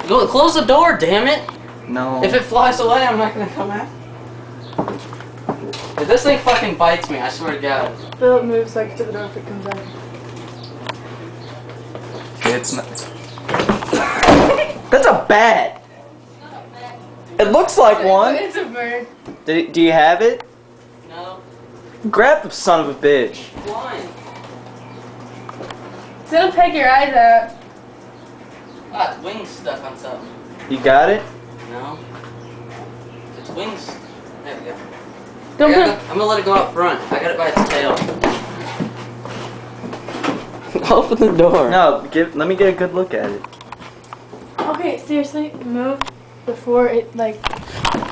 Go close the door, damn it! No. If it flies away, I'm not gonna come out. If this thing fucking bites me, I swear to God. Philip moves like to the door if it comes out. It's not. That's a bat. It looks like one. It's a bird. Do you have it? No. Grab the son of a bitch. It's flying. It's gonna take your eyes out. Ah, its wings stuck on something. You got it? No. Its wings. There we go. Don't put. I'm gonna let it go out front. I got it by its tail. Open the door. No, let me get a good look at it. Okay, seriously, move before it like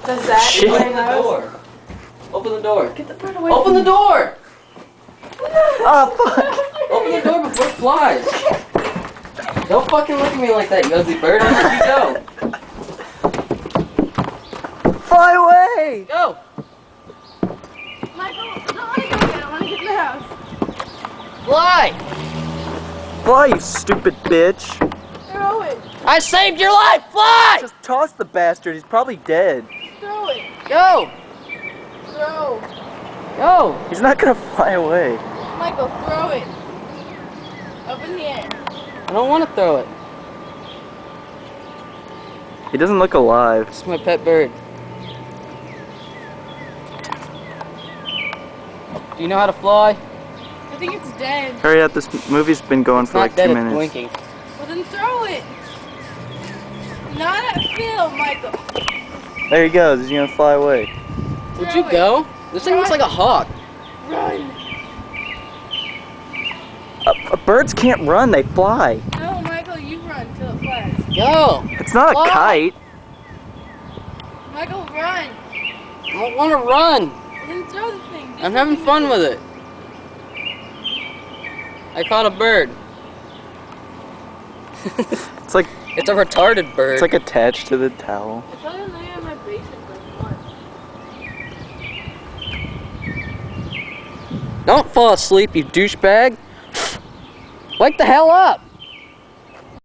does that. Shit. Open the door. Open the door. Get the bird away. Open from the door. Oh fuck! Open the door before it flies. Don't fucking look at me like that, you ugly bird. I'll let you go. Fly away! Go. Michael, I don't want to go yet. I want to get in the house. Fly. Fly, you stupid bitch! Throw it. I saved your life. Fly. Just toss the bastard. He's probably dead. Throw it. Go. Throw. Go. He's not gonna fly away. Michael, throw it. Up in the air. I don't want to throw it. He doesn't look alive. It's my pet bird. Do you know how to fly? I think it's dead. Hurry up, this movie's been going for Not like dead, 2 it's minutes. blinking. Well, then throw it. Not at Phil, Michael. There he goes, he's gonna fly away. Would Throw you it. go? This thing looks like a hawk. Run. Birds can't run, they fly. No, Michael, you run till it flies. Go. It's not a Fly. kite. Michael, run. I don't want to run. Then throw the thing. I'm having fun with it. I caught a bird. It's like It's a retarded bird. it's like attached to the towel. I thought I lay on my basement for one. Don't fall asleep, you douchebag. Wake the hell up.